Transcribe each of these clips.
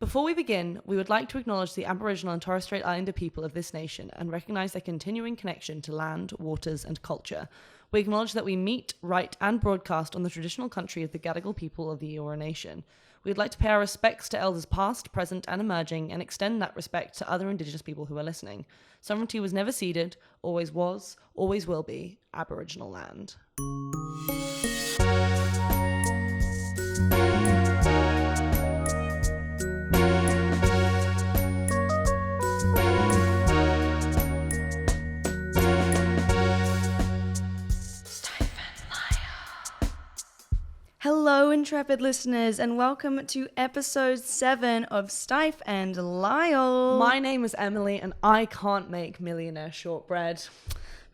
Before we begin, we would like to acknowledge the Aboriginal and Torres Strait Islander people of this nation and recognise their continuing connection to land, waters and culture. We acknowledge that we meet, write and broadcast on the traditional country of the Gadigal people of the Eora Nation. We would like to pay our respects to elders past, present and emerging and extend that respect to other Indigenous people who are listening. Sovereignty was never ceded, always was, always will be, Aboriginal land. Hello, intrepid listeners, and welcome to episode 7 of Stife and Lyle. My name is Emily, and I can't make millionaire shortbread.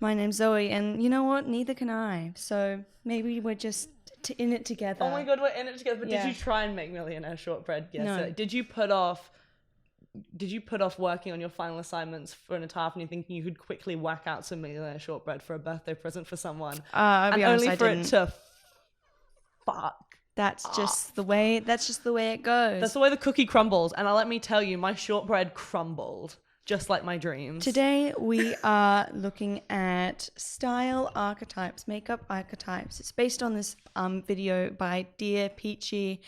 My name's Zoe, and you know what? Neither can I. So maybe we're just in it together. Oh my god, we're in it together. But Yeah. did you try and make millionaire shortbread? Yes. No. Did you put off working on your final assignments for an entire afternoon, thinking you could quickly whack out some millionaire shortbread for a birthday present for someone? I'll be honest, only I for didn't. it to fuck. That's just the way it goes. That's the way the cookie crumbles. And let me tell you, my shortbread crumbled, just like my dreams. Today we are looking at style archetypes, makeup archetypes. It's based on this video by Dear Peachie.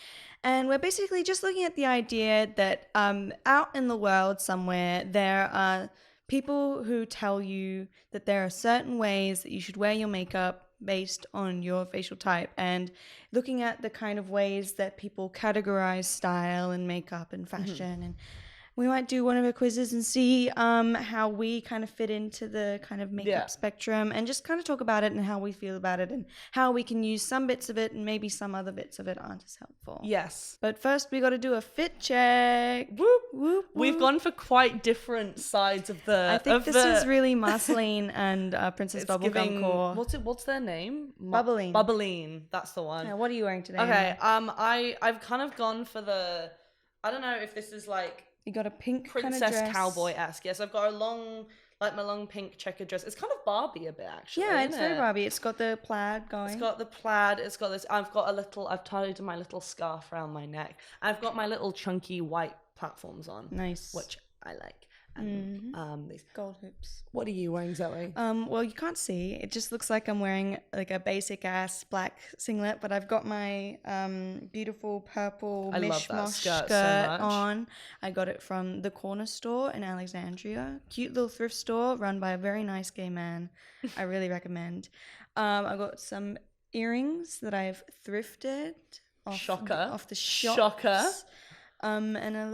And we're basically just looking at the idea that out in the world somewhere, there are people who tell you that there are certain ways that you should wear your makeup based on your facial type, and looking at the kind of ways that people categorize style and makeup and fashion. And we might do one of our quizzes and see how we kind of fit into the kind of makeup spectrum, and just kind of talk about it and how we feel about it and how we can use some bits of it and maybe some other bits of it aren't as helpful. Yes. But first we got to do a fit check. Whoop. Whoop, We've whoop. gone for quite different sides of the. I think this is really Marceline and Princess Bubblegum Core. What's their name? Bubbling. Bubbling. That's the one. Yeah, what are you wearing today? Okay. Emma? I've kind of gone for the. I don't know if this is like You got a pink kind of princess dress. cowboy-esque. Yes, I've got my long pink checkered dress. It's kind of Barbie a bit, actually. Yeah, isn't it's very it? Barbie. It's got the plaid going. It's got the plaid. It's got this. I've tied my little scarf around my neck. I've got my little chunky white platforms on. Nice. Which I like. And these. Gold hoops. What are you wearing, Zoe? Well, you can't see. It just looks like I'm wearing like a basic ass black singlet, but I've got my beautiful purple I love that mishmash skirt so much. on. I got it from the Corner Store in Alexandria. Cute little thrift store run by a very nice gay man. I really recommend. I got some earrings that I've thrifted off the shops. Shocker. And other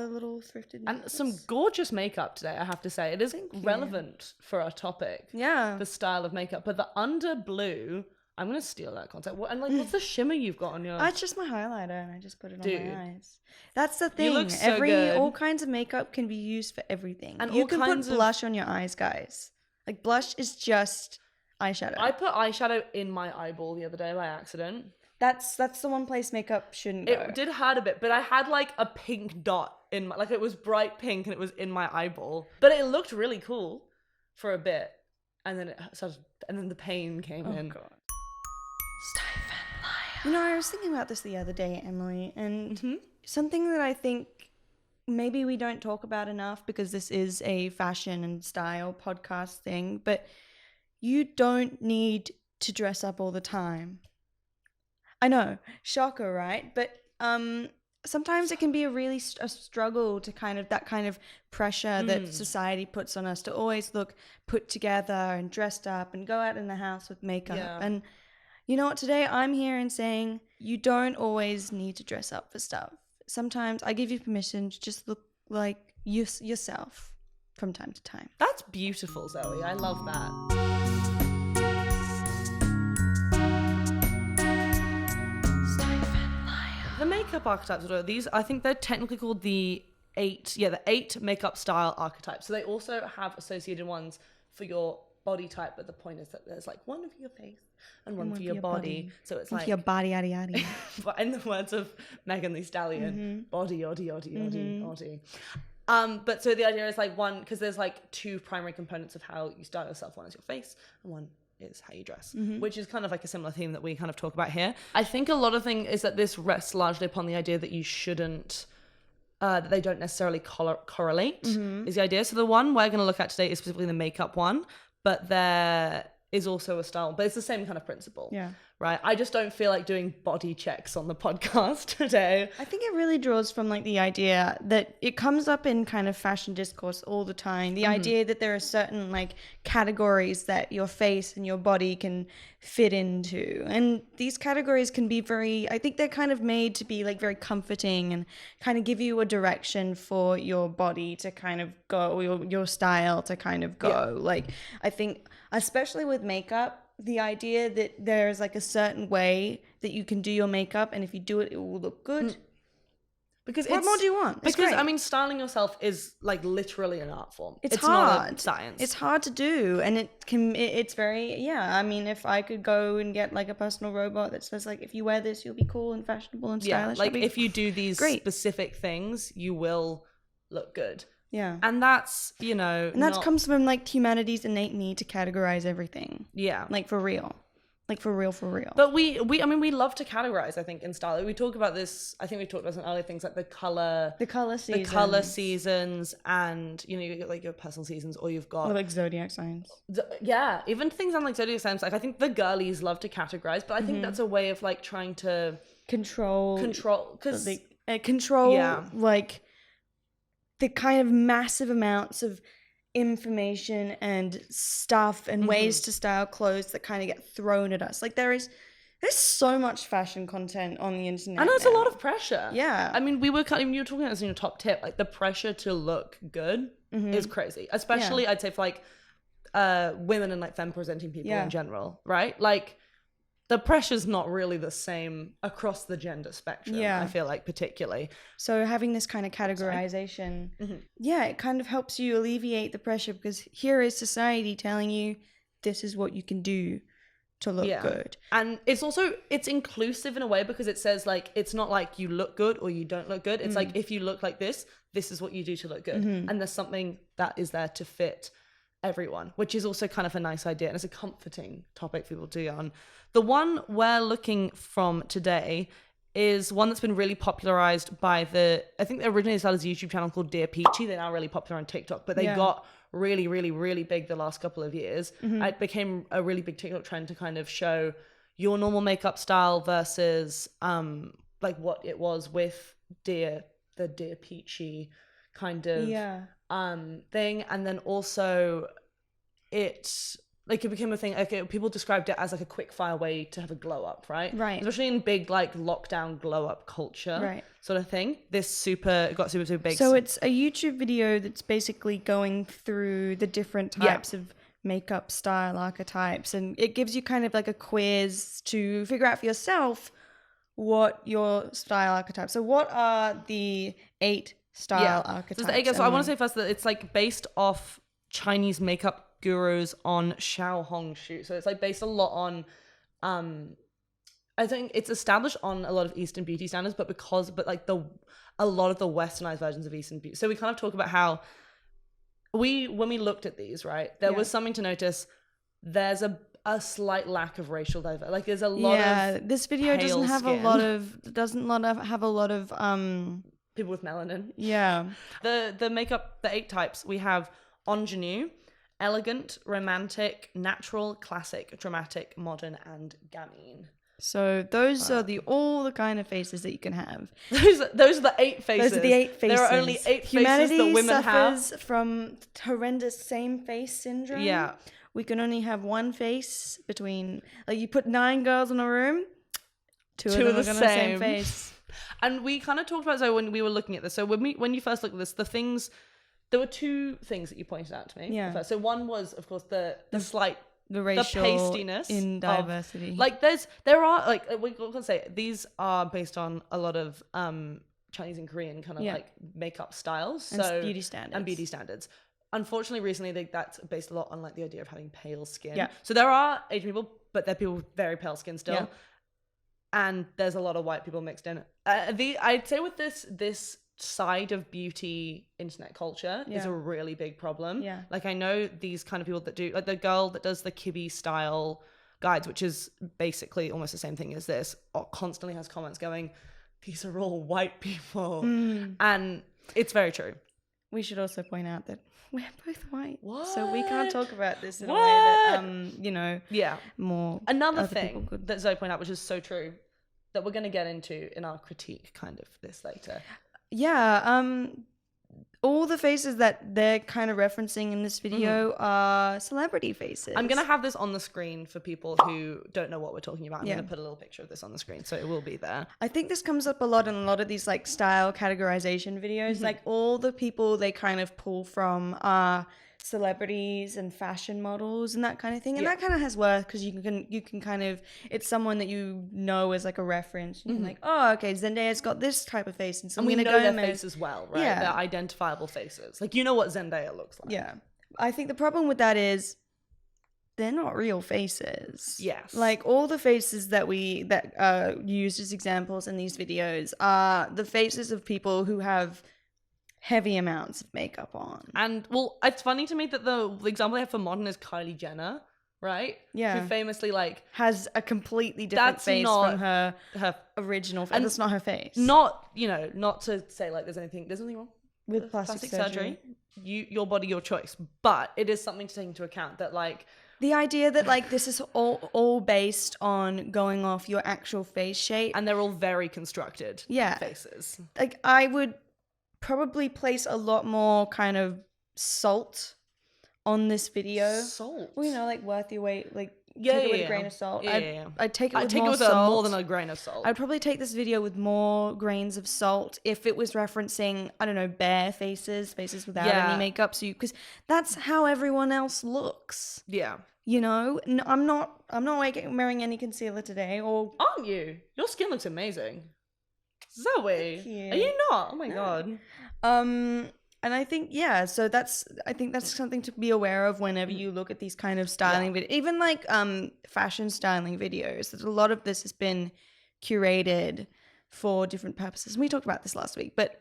little thrifted And necklace. some gorgeous makeup today, I have to say. It is relevant for our topic. Yeah. The style of makeup. But the under blue, I'm going to steal that concept. And what's the shimmer you've got on your... It's just my highlighter and I just put it Dude. on my eyes. That's the thing. look so good. All kinds of makeup can be used for everything. And you all can put kinds of- blush on your eyes, guys. Like blush is just eyeshadow. I put eyeshadow in my eyeball the other day by accident. That's the one place makeup shouldn't go. It did hurt a bit, but I had like a pink dot in my... Like it was bright pink and it was in my eyeball. But it looked really cool for a bit. And then the pain came in. God. You know, I was thinking about this the other day, Emily, and something that I think maybe we don't talk about enough because this is a fashion and style podcast thing, but you don't need to dress up all the time. I know, shocker, right? But sometimes it can be a struggle to that kind of pressure that society puts on us to always look put together and dressed up and go out in the house with makeup. Yeah. And you know what? Today I'm here and saying you don't always need to dress up for stuff. Sometimes I give you permission to just look like yourself from time to time. That's beautiful, Zoe. I love that. The makeup archetypes, I think they're technically called the 8 makeup style archetypes. So they also have associated ones for your body type, but the point is that there's like one for your face and one for your body. So it's One like for your body, yaddy, yaddy. but in the words of Megan Thee Stallion, body, oddy. But so the idea is like one, because there's like two primary components of how you style yourself. One is your face and one is how you dress, which is kind of like a similar theme that we kind of talk about here. I think a lot of thing is that this rests largely upon the idea that you shouldn't that they don't necessarily correlate Mm-hmm. is the idea. So the one we're going to look at today is specifically the makeup one, but there is also a style, but it's the same kind of principle. Yeah. Right. I just don't feel like doing body checks on the podcast today. I think it really draws from like the idea that it comes up in kind of fashion discourse all the time. The idea that there are certain like categories that your face and your body can fit into. And these categories can be I think they're kind of made to be like very comforting and kind of give you a direction for your body to kind of go, your style to kind of go. Yeah. Like, I think, especially with makeup, the idea that there's like a certain way that you can do your makeup, and if you do it, it will look good. Because What more do you want? It's because great. I mean, styling yourself is like literally an art form. It's not hard. a science. It's hard to do, and it's very, yeah. I mean, if I could go and get like a personal robot that says like, if you wear this, you'll be cool and fashionable and stylish. Like that'd be if you do these great. specific things, you will look good. Yeah. And that's, And that comes from like humanity's innate need to categorize everything. Yeah. Like for real. Like for real. But we love to categorize, I think, in style. We talk about this, I think we talked about some earlier things like the color seasons, and you get like your personal seasons, or you've got or like zodiac signs. Yeah, even things on like zodiac signs. Like I think the girlies love to categorize, but I think that's a way of like trying to control because like the kind of massive amounts of information and stuff and ways to style clothes that kind of get thrown at us. Like there's so much fashion content on the internet. I know it's now. a lot of pressure. Yeah. I mean, you were talking about this in your top tip, like the pressure to look good is crazy. Especially I'd say for like women and like femme presenting people in general, right? Like the pressure's not really the same across the gender spectrum, I feel like, particularly. So having this kind of categorization, it kind of helps you alleviate the pressure, because here is society telling you this is what you can do to look good. And it's inclusive in a way, because it says like, it's not like you look good or you don't look good. It's like, if you look like this is what you do to look good. And there's something that is there to fit everyone, which is also kind of a nice idea, and it's a comforting topic for people to be on. The one we're looking from today is one that's been really popularized by I think they originally started as a YouTube channel called Dear Peachie. They're now really popular on TikTok, but they got really, really, really big the last couple of years. It became a really big TikTok trend to kind of show your normal makeup style versus like what it was with the Dear Peachie kind of thing. And then also it became a thing. Like people described it as like a quick fire way to have a glow up, right? Especially in big like lockdown glow up culture, sort of thing. This got super big. So it's a YouTube video that's basically going through the different types of makeup style archetypes, and it gives you kind of like a quiz to figure out for yourself what your style archetypes. So what are the 8 style archetypes? So I want to say first that it's like based off Chinese makeup gurus on Xiaohongshu. So it's like based a lot on I think it's established on a lot of Eastern beauty standards, but a lot of the westernized versions of Eastern beauty. So we kind of talk about how when we looked at these, right, there was something to notice. There's a slight lack of racial diversity. Like there's a lot of this video doesn't have skin. have a lot of people with melanin. The makeup, the 8 types, we have ingenue, elegant, romantic, natural, classic, dramatic, modern, and gamine. So those are all the kind of faces that you can have. Those are the 8 faces. Those are the 8 faces. There are only 8 Humanity faces that women suffers have. from horrendous same face syndrome. Yeah. We can only have one face between, like, you put 9 girls in a room, two of them are going to have the same face. And we kind of talked about, so when we were looking at this, so when you first looked at this, there were 2 things that you pointed out to me. Yeah. So one was, of course, the slight, the racial pastiness in diversity. Like there are, like, we can say these are based on a lot of Chinese and Korean kind of like makeup styles. And beauty standards. Unfortunately, recently that's based a lot on like the idea of having pale skin. Yeah. So there are Asian people, but they're people with very pale skin still. Yeah. And there's a lot of white people mixed in. I'd say with this side of beauty internet culture is a really big problem. Yeah. Like I know these kind of people that do, like the girl that does the Kibbe style guides, which is basically almost the same thing as this, constantly has comments going, these are all white people. And it's very true. We should also point out that we're both white. What? So we can't talk about this in a way that, more Another other people thing could. that Zoe pointed out, which is so true, that we're going to get into in our critique kind of this later. Yeah, all the faces that they're kind of referencing in this video are celebrity faces. I'm going to have this on the screen for people who don't know what we're talking about. I'm going to put a little picture of this on the screen, so it will be there. I think this comes up a lot in a lot of these like style categorization videos. Like all the people they kind of pull from are celebrities and fashion models and that kind of thing. And that kind of has worth because you can kind of, it's someone that you know as like a reference. You're like, oh, okay, Zendaya's got this type of face, and we know their Gomez. face as well, right? Yeah. They're identifiable faces. Like, you know what Zendaya looks like. Yeah. I think the problem with that is they're not real faces. Yes. Like all the faces that used as examples in these videos are the faces of people who have heavy amounts of makeup on. And, well, it's funny to me that the example they have for modern is Kylie Jenner, right? Yeah. Who famously, like... has a completely different That's face not from her her original face. and That's not her face. Not to say, like, there's anything wrong with plastic surgery. Your body, your choice. But it is something to take into account that, like... The idea that, like, this is all based on going off your actual face shape. And they're all very constructed faces. Like, I would probably place a lot more kind of salt on this video. Salt? Well, like, worth your weight, like, take it with a grain of salt. I'd take it with more than a grain of salt. I'd probably take this video with more grains of salt if it was referencing, I don't know, bare faces without any makeup. So because that's how everyone else looks. Yeah. You know, no, I'm not wearing any concealer today. Or aren't you? Your skin looks amazing, Zoe. Are you not? Oh my god. And I think so I think that's something to be aware of whenever you look at these kind of styling videos, even like fashion styling videos. That a lot of this has been curated for different purposes. We talked about this last week, but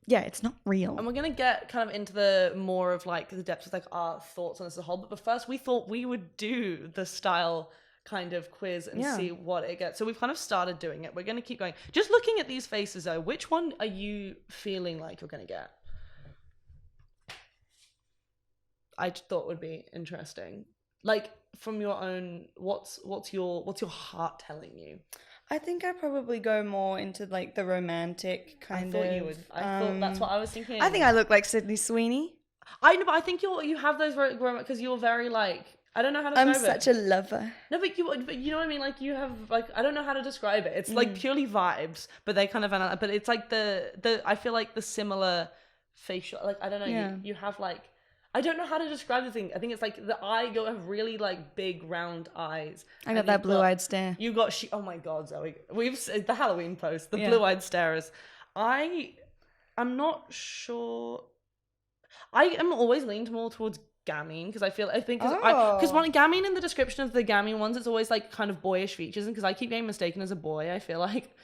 it's not real. And we're gonna get kind of into the more of like the depths of like our thoughts on this as a whole. But first, we thought we would do the style kind of quiz and see what it gets. So we've kind of started doing it. We're gonna keep going. Just looking at these faces though, which one are you feeling like you're gonna get? I thought would be interesting. Like from your own, what's your heart telling you? I think I'd probably go more into like the romantic kind of. I thought you would. I thought that's what I was thinking. I think I look like Sydney Sweeney. I know, but I think you have those because you're very like, I don't know how to describe it. I'm such a lover. No, but you know what I mean? Like you have like, I don't know how to describe it. It's like purely vibes, but they kind of, but it's like the I feel like the similar facial, like, I don't know, you have like, I don't know how to describe the thing. I think it's like you have really like big round eyes. I got that blue-eyed stare. You got, oh my God, Zoe. The Halloween post, the blue-eyed starers. I'm not sure. I am always leaned more towards gamine because I think because one gamine in the description of the gamine ones, it's always like kind of boyish features, and because I keep getting mistaken as a boy, I feel like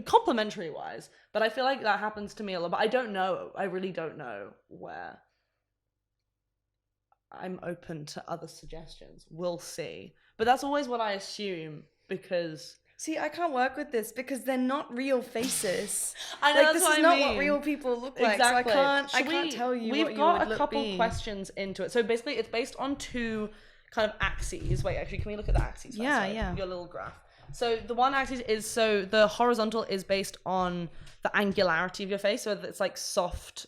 complimentary wise, but I feel like that happens to me a lot. But I don't know. I really don't know where. I'm open to other suggestions. We'll see. But that's always what I assume because... See, I can't work with this because they're not real faces. I know, like, this is not what real people look like. Exactly. So I can't tell you what you would be. We've got a couple questions into it. So basically, it's based on two kind of axes. Wait, actually, can we look at the axes? Yeah. Your little graph. So the one axis is, so the horizontal is based on the angularity of your face. So it's like softer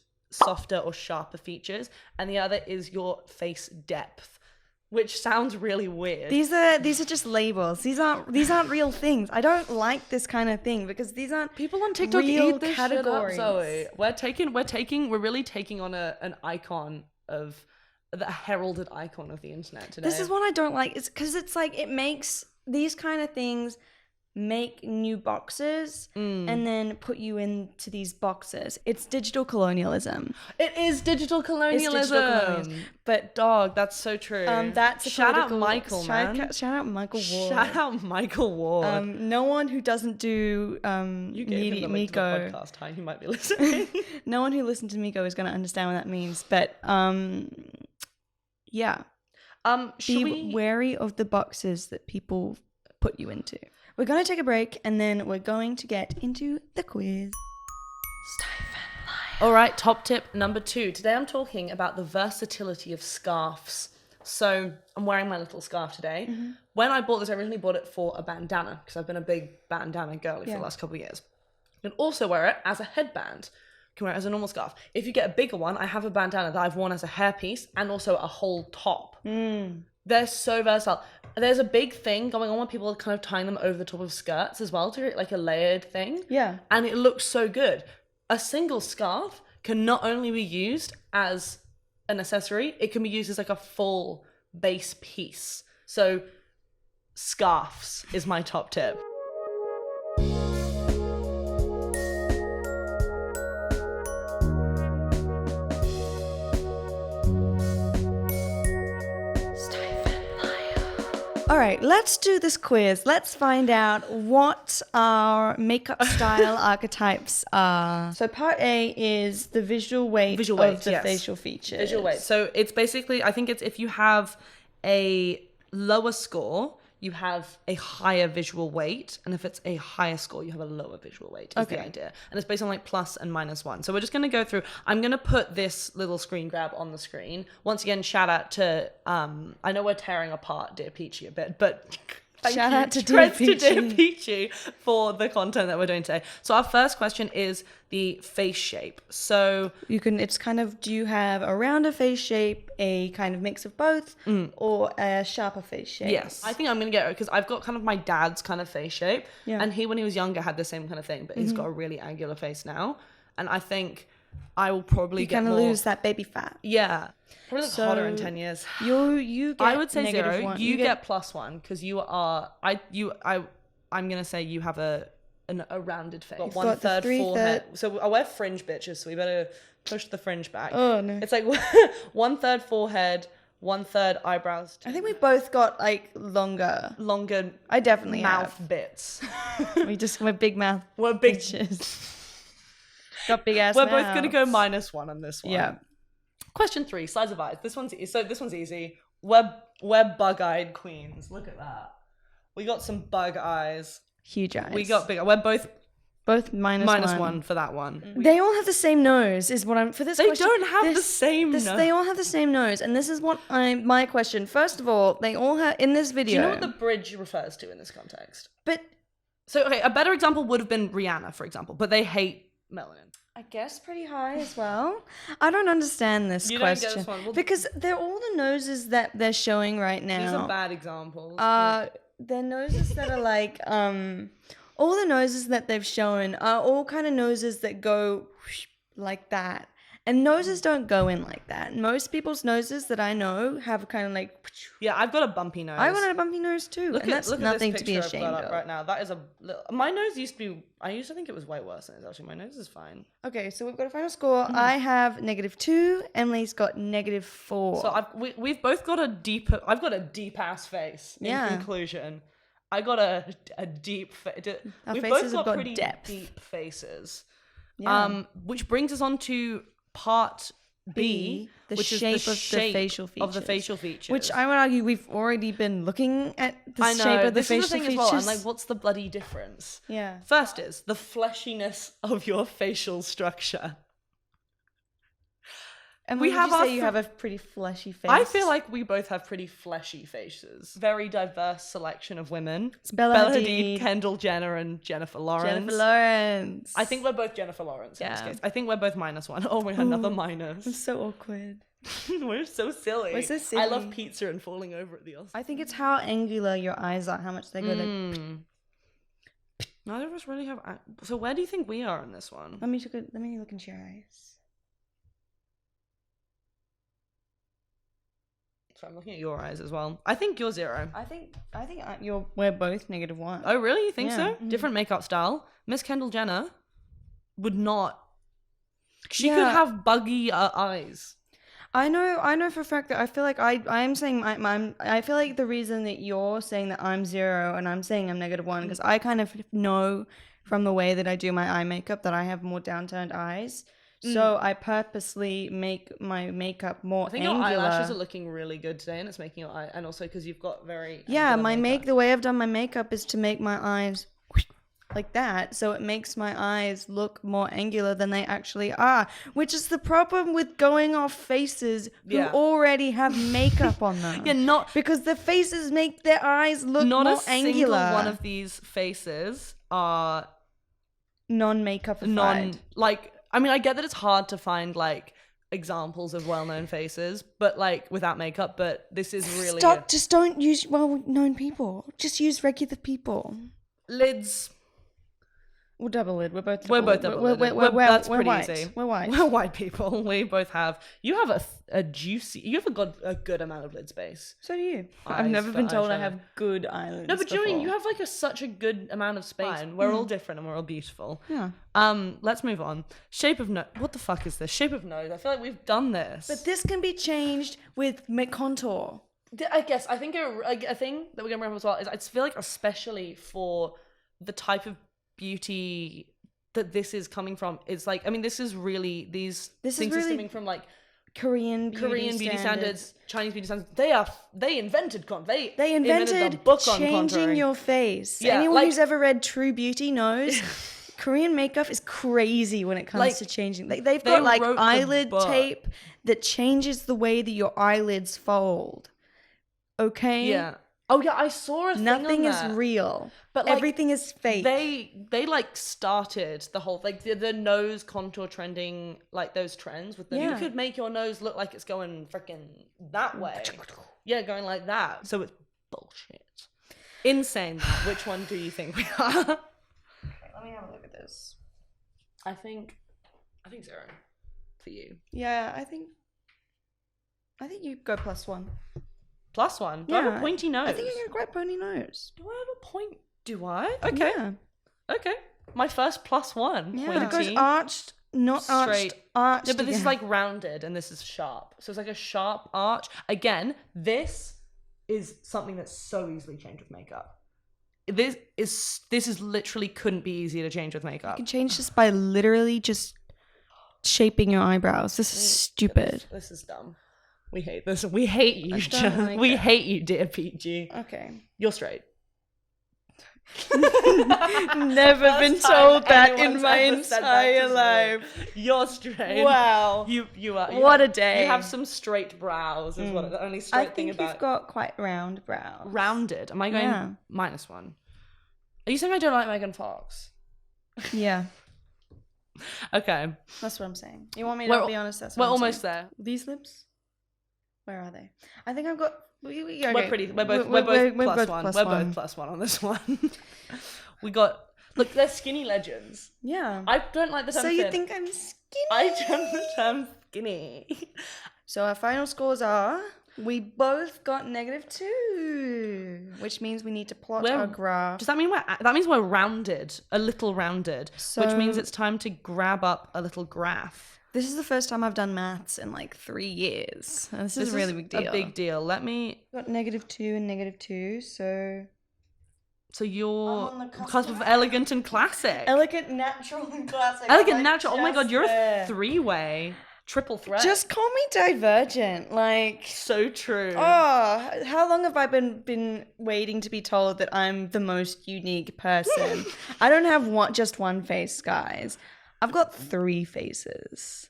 or sharper features, and the other is your face depth, which sounds really weird. These are just labels. These aren't real things. I don't like this kind of thing because these aren't people on TikTok real eat this categories. Shit up, Zoe. We're really taking on an icon of the heralded icon of the internet today. This is what I don't like. It's because it's like it makes these kind of things make new boxes and then put you into these boxes. It's digital colonialism. It is digital colonialism. But dog, that's so true. That's shout out Michael, man. Shout out Michael Ward. Shout out Michael Ward. No one who doesn't do you gave him the link to the podcast. Hi, he might be listening. No one who listens to Miko is going to understand what that means. But yeah. Be wary of the boxes that people put you into. We're going to take a break and then we're going to get into the quiz. All right, top tip number 2. Today I'm talking about the versatility of scarves. So I'm wearing my little scarf today. When I bought this, I originally bought it for a bandana because I've been a big bandana girly for the last couple of years. You can also wear it as a headband. You can wear it as a normal scarf. If you get a bigger one, I have a bandana that I've worn as a hairpiece and also a whole top. They're so versatile. There's a big thing going on where people are kind of tying them over the top of skirts as well to create like a layered thing. Yeah. And it looks so good. A single scarf can not only be used as an accessory, it can be used as like a full base piece. So scarves is my top tip. All right, let's do this quiz. Let's find out what our makeup style archetypes are. So part A is the visual weight of the facial features. Visual weight. So it's basically, I think it's if you have a lower score, you have a higher visual weight. And if it's a higher score, you have a lower visual weight is the idea. And it's based on like plus and -1. So we're just going to go through. I'm going to put this little screen grab on the screen. Once again, shout out to, I know we're tearing apart Dear Peachie a bit, but shout out to Dear Peachie for the content that we're doing today. So our first question is the face shape. So it's kind of, do you have a rounder face shape, a kind of mix of both, or a sharper face shape? Yes, I think I'm gonna get it because I've got kind of my dad's kind of face shape, and he, when he was younger, had the same kind of thing, but he's got a really angular face now, and I think I will probably kind of lose that baby fat. Yeah, probably look hotter in 10 years. You get I would say -0. -1. You get +1 because you are. I'm gonna say you have a rounded face. Got 1/3 forehead. So I wear fringe, bitches. So we better push the fringe back. Oh no! It's like 1/3 forehead, 1/3 eyebrows. I think we both got like longer. I definitely mouth have. bits. We're big mouth. We're big. Bitches. Got big ass. We're both gonna go -1 on this one. Yeah. Question 3: size of eyes. This one's easy. We're bug-eyed queens. Look at that. We got some bug eyes. Huge eyes. We got bigger. We're both -1 for that one. They all have the same nose. Is what I'm for this. They question, don't have the same nose. They all have the same nose, and this is what my question. First of all, they all have in this video. Do you know what the bridge refers to in this context? But so okay, a better example would have been Rihanna, for example, but they hate melanin. I guess pretty high as well. I don't understand this question don't get this one. Because they're all the noses that they're showing right now. These are bad examples. They're noses that are like all the noses that they've shown are all kind of noses that go like that. And noses don't go in like that. Most people's noses that I know have kind of like. Yeah, I've got a bumpy nose. I got a bumpy nose too. That's nothing to be ashamed of. Right now, that is a. My nose used to be. I used to think it was way worse than it is actually. My nose is fine. Okay, so we've got a final score. I have -2. Emily's got -4. So we've both got a deep. I've got a deep ass face. In conclusion, I got a deep. We've both got pretty depth. deep faces. Yeah. Which brings us on to part B, which is the shape of the facial features. Which I would argue we've already been looking at the shape of the facial features. As well. I'm like, what's the bloody difference? Yeah. First is the fleshiness of your facial structure. And you have a pretty fleshy face. I feel like we both have pretty fleshy faces. Very diverse selection of women. It's Bella Hadid, Kendall Jenner, and Jennifer Lawrence. I think we're both Jennifer Lawrence in this case. I think we're both -1. Oh, we're another minus. I'm so awkward. We're so silly. We're so silly. I love pizza and falling over at the Oscars. I think it's how angular your eyes are, how much they go like. Neither of us really have. So where do you think we are in this one? Let me look into your eyes. So I'm looking at your eyes as well. I think you're 0. I think we're both -1. Oh, really? You think so? Mm-hmm. Different makeup style. Miss Kendall Jenner would not. She could have buggy eyes. I know for a fact that I feel like I'm saying I feel like the reason that you're saying that I'm 0 and I'm saying I'm -1 because I kind of know from the way that I do my eye makeup that I have more downturned eyes. So I purposely make my makeup more I think angular. your eyelashes are looking really good today, and it's making your eye, and also because you've got very the way I've done my makeup is to make my eyes like that, so it makes my eyes look more angular than they actually are, which is the problem with going off faces who already have makeup on them. Because the faces make their eyes look more angular. Not a single one of these faces are non-makeupified. I mean, I get that it's hard to find like examples of well-known faces, but like without makeup. But this is really just don't use well-known people. Just use regular people. Lids. We're double lid. We're both double lid. That's pretty white. easy. We're white. We're white people. We both have. You have a good amount of lid space. So do you. I've never been told I have good eyelids. No, but Julian, you have like such a good amount of space. Fine. We're all different and we're all beautiful. Yeah. Let's move on. Shape of nose. What the fuck is this? Shape of nose. I feel like we've done this. But this can be changed with contour. I guess I think a thing that we're gonna bring up as well is I feel like especially for the type of beauty that this is coming from, it's like, I mean, this is really these things are stemming from like Korean beauty standards, Chinese beauty standards. They invented they invented a book on changing contouring. Your face. Yeah, anyone who's ever read True Beauty knows Korean makeup is crazy when it comes to changing. They've got like eyelid tape that changes the way that your eyelids fold. Okay. Yeah. Oh yeah, I saw a thing Nothing on is that. Real, but like, everything is fake. They like started the whole like the nose contour trending, like those trends with you could make your nose look like it's going freaking that way. Yeah, going like that. So it's bullshit. In saying that, which one do you think we are? Let me have a look at this. I think 0 for you. Yeah, I think you go +1. +1? Do I have a pointy nose? I think you got a quite pointy nose. Do I have a point? Do I? Okay. Yeah. Okay. My first +1. Yeah. Pointy. It goes arched, not straight. arched. Yeah, but this is like rounded and this is sharp. So it's like a sharp arch. Again, this is something that's so easily changed with makeup. This is literally couldn't be easier to change with makeup. You can change this by literally just shaping your eyebrows. This is stupid. This is dumb. We hate this. We hate you. Like we hate you, dear Peachie. Okay. You're straight. Never been told that in my entire life. You're straight. Wow. You are. What a day. You have some straight brows. Is what the only straight thing about. I think you've got quite round brows. Rounded. Am I going -1? Are you saying I don't like Megan Fox? Yeah. Okay. That's what I'm saying. You want me to be honest? That's what we're I'm almost saying. there. These lips? Where are they? I think I've got. Okay. We're pretty. We're both +1. We're both +1 on this one. We got. Look, they're skinny legends. Yeah. I don't like the term. So thin. you think I'm skinny? I don't the term skinny. So our final scores are: we both got -2, which means we need to plot our graph. Does that mean that means we're rounded, a little rounded, which means it's time to grab up a little graph. This is the first time I've done maths in like 3 years. And this is a really big deal. A big deal. Let me. Got -2 and -2, so. So you're on the cusp of elegant and classic. Elegant, natural, and classic. Elegant, natural. Oh my god, you're a 3-way. Triple threat. Just call me divergent. Like. So true. Oh, how long have I been waiting to be told that I'm the most unique person? I don't have just one face, guys. I've got 3 faces.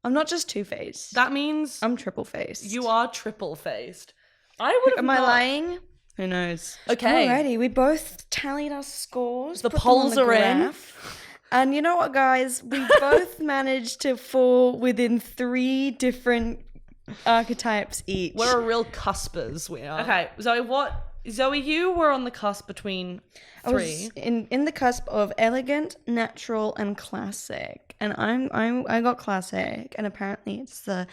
I'm not just 2-faced. That means I'm triple-faced. You are triple-faced. I would have. Am I lying? Who knows? Okay. Alrighty, we both tallied our scores. The polls are in. And you know what, guys? We both managed to fall within 3 different archetypes each. We're a real cuspers, we are. Okay, Zoe, you were on the cusp between 3. I was in the cusp of elegant, natural, and classic. And I got classic, and apparently it's the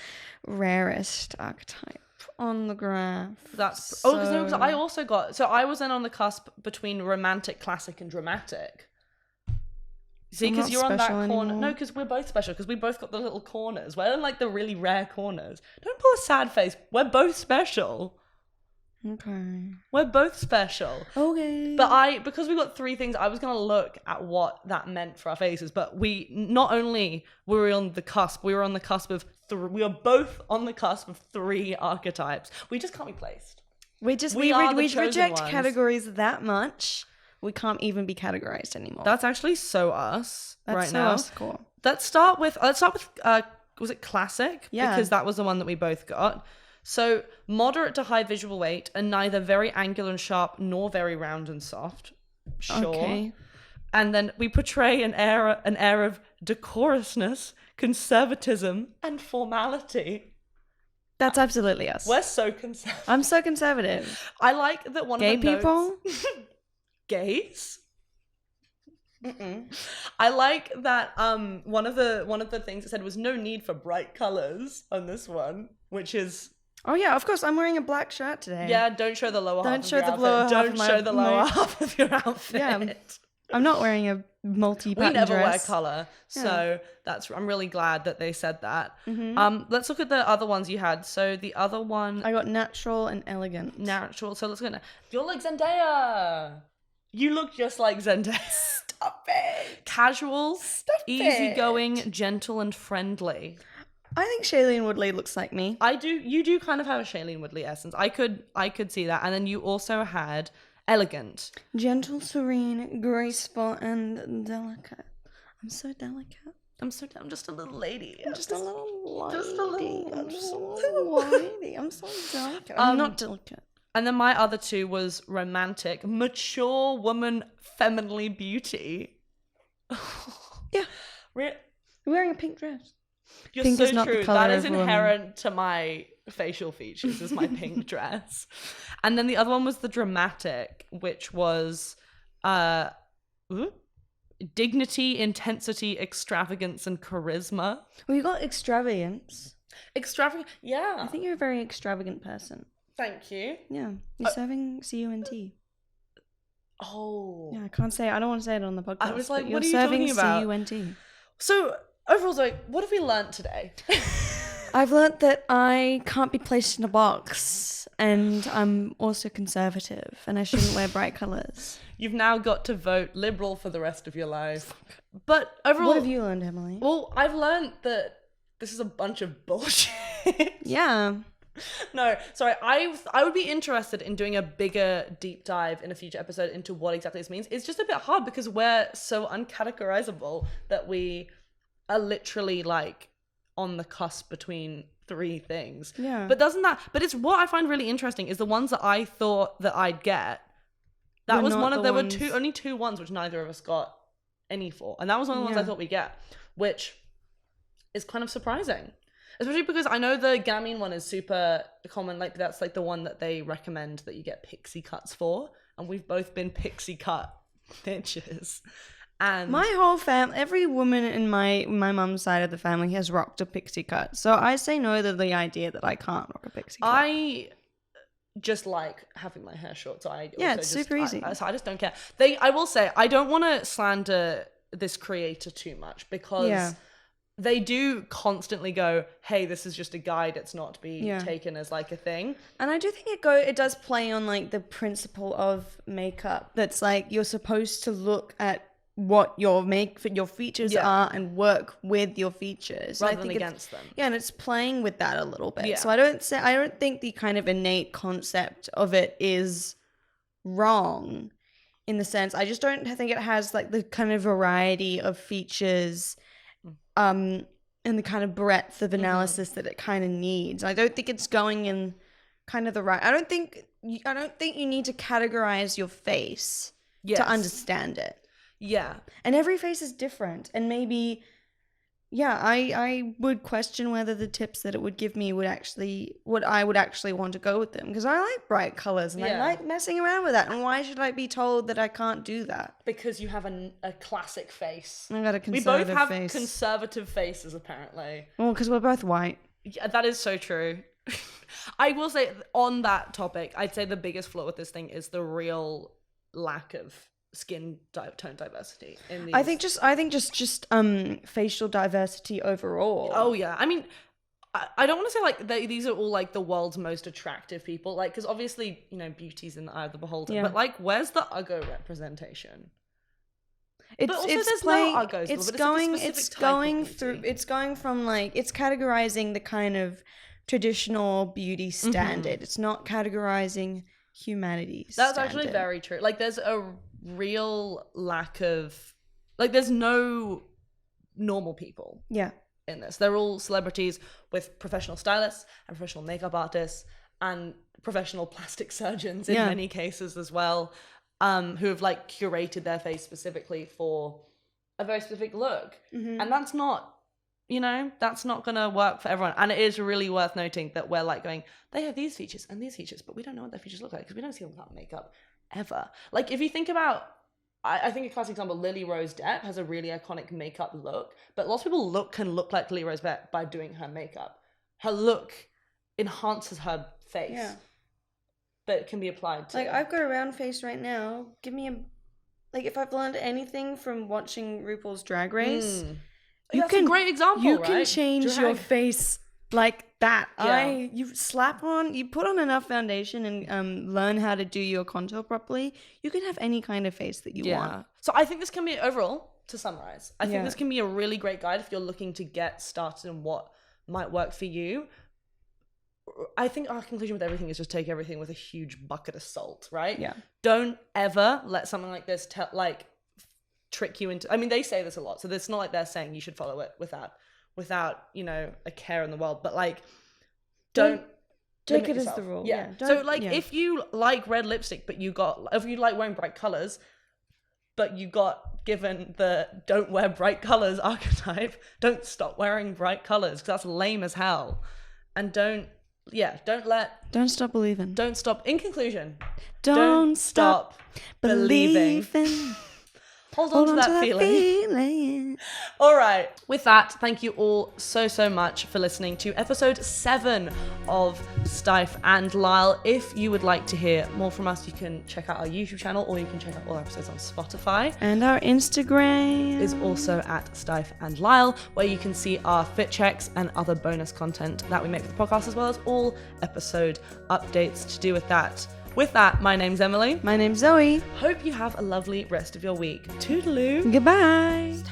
rarest archetype on the graph. That's because I also got. So I was then on the cusp between romantic, classic, and dramatic. See, because you're on that corner. Anymore. No, because we're both special. Because we both got the little corners. We're in like the really rare corners. Don't pull a sad face. We're both special. Okay. We're both special. Okay. But because we got 3 things, I was going to look at what that meant for our faces. But we not only were we on the cusp, we were on the cusp of we were both on the cusp of 3 archetypes. We just can't be placed. We reject categories that much. We can't even be categorized anymore. That's actually so us right now. That's cool. Let's start with was it classic? Yeah. Because that was the one that we both got. So moderate to high visual weight and neither very angular and sharp nor very round and soft. Sure. Okay. And then we portray an air of decorousness, conservatism, and formality. That's absolutely us. We're so conservative. I'm so conservative. I like that one Gay of the people? notes... Gays? I like that one of the things it said was no need for bright colors on this one, which is Oh yeah, of course. I'm wearing a black shirt today. yeah. Don't show the lower half. Don't of show your the outfit. lower half Don't of my- show the lower my- half of your outfit. Yeah. I'm not wearing a multi-pattern We never wear dress. color, so I'm really glad that they said that. Mm-hmm. Let's look at the other ones you had. So the other one, I got natural and elegant. natural. So let's go. You're like Zendaya. You look just like Zendaya. Stop it. Casual, Stop easygoing, gentle, and friendly. I think Shailene Woodley looks like me. I do. You do kind of have a Shailene Woodley essence. I could see that. And then you also had elegant, Gentle, serene, graceful, and delicate. I'm so delicate. I'm just a little lady. I'm just a little lady. just a little- I'm just a little lady. I'm so delicate. I'm not delicate. And then my other 2 was romantic, mature woman, femininely beauty. Yeah. Re- I'm wearing a pink dress. You're Pink so is not the true. colour That is of a woman. inherent to my facial features, is my pink dress. And then the other one was the dramatic, which was dignity, intensity, extravagance, and charisma. Well, you got extravagance. Extravagant, I yeah. think you're a very extravagant person. Thank you. Yeah. You're serving CUNT. Oh. Yeah, I don't want to say it on the podcast. I was like, but what are you're you serving talking about? CUNT. So overall, Zoe, what have we learnt today? I've learnt that I can't be placed in a box, and I'm also conservative, and I shouldn't wear bright colours. You've now got to vote Liberal for the rest of your life. But overall, What have you learned, Emily? Well, I've learnt that this is a bunch of bullshit. Yeah. No, sorry. I would be interested in doing a bigger deep dive in a future episode into what exactly this means. It's just a bit hard because we're so uncategorizable that we are literally like on the cusp between 3 things. Yeah. But it's what I find really interesting is the ones that I thought that I'd get. That Were was not one of the there ones- were only two ones which neither of us got any for. And that was one of the ones I Yeah. thought we'd get, which is kind of surprising. Especially because I know the gamine one is super common. Like that's like the one that they recommend that you get pixie cuts for. And we've both been pixie cut bitches. And My whole family, every woman in my mum's side of the family has rocked a pixie cut. So I say no to the idea that I can't rock a pixie cut. I just like having my hair short. So I Yeah, also it's just, super easy. So I just don't care. I will say, I don't want to slander this creator too much because Yeah. they do constantly go, hey, this is just a guide. It's not to be Yeah. taken as like a thing. And I do think it does play on like the principle of makeup. That's like you're supposed to look at what your features Yeah. are and work with your features. And Rather I than think against them. Yeah, and it's playing with that a little bit. Yeah. So I don't think the kind of innate concept of it is wrong in the sense. I just don't think it has like the kind of variety of features and the kind of breadth of analysis that it kind of needs. I don't think it's going in kind of the right. I don't think you need to categorize your face Yes. to understand it. Yeah. And every face is different. And maybe, yeah, I would question whether the tips that it would give me I would actually want to go with them. Because I like bright colors and I Yeah. like messing around with that. And why should I be told that I can't do that? Because you have a classic face. I got a We both conservative have face. conservative faces, apparently. Well, because we're both white. Yeah, that is so true. I will say, on that topic, I'd say the biggest flaw with this thing is the real lack of skin tone diversity in these. I think just facial diversity overall. Oh yeah, I mean, I don't want to say like these are all like the world's most attractive people, like, because obviously, you know, beauty's in the eye of the beholder, Yeah. but like, where's the uggo representation? It's also it's there's no playing. uggos, but It's it's like a going. specific It's type of going beauty. through. It's going from like it's categorizing the kind of traditional beauty standard. It's not categorizing humanity's. That's standard. actually very true. Like, there's a real lack of, like, there's no normal people Yeah. in this. They're all celebrities with professional stylists and professional makeup artists and professional plastic surgeons in many cases as well, who have like curated their face specifically for a very specific look. And that's not, you know, that's not gonna work for everyone. And it is really worth noting that we're like going, they have these features and these features, but we don't know what their features look like because we don't see them without makeup ever. Like, if you think about, I think a classic example, Lily Rose Depp has a really iconic makeup look, but lots of people can look like Lily Rose Depp by doing her makeup. Her look enhances her face, but it can be applied to. Like, I've got a round face right now. Give me a, like, if I've learned anything from watching RuPaul's Drag Race, That's a great example, You right? can change your face like that. Yeah. You put on enough foundation and learn how to do your contour properly. You can have any kind of face that you want. So I think this can be, overall, to summarize, I think this can be a really great guide if you're looking to get started in what might work for you. I think our conclusion with everything is just take everything with a huge bucket of salt, right? Yeah. Don't ever let something like this trick you into, I mean, they say this a lot, so it's not like they're saying you should follow it without, you know, a care in the world, but like, don't take limit it yourself. as the rule. Yeah. So like, if you like red lipstick, but if you like wearing bright colors, but you got given the don't wear bright colors archetype, don't stop wearing bright colors because that's lame as hell. And don't stop believing. In conclusion, Don't stop believing. Hold on to that feeling. All right. With that, thank you all so much for listening to episode 7 of Stife and Lyle. If you would like to hear more from us, you can check out our YouTube channel, or you can check out all our episodes on Spotify. And our Instagram is also at Stife and Lyle, where you can see our fit checks and other bonus content that we make for the podcast, as well as all episode updates to do with that. With that, my name's Emily. My name's Zoe. Hope you have a lovely rest of your week. Toodaloo. Goodbye.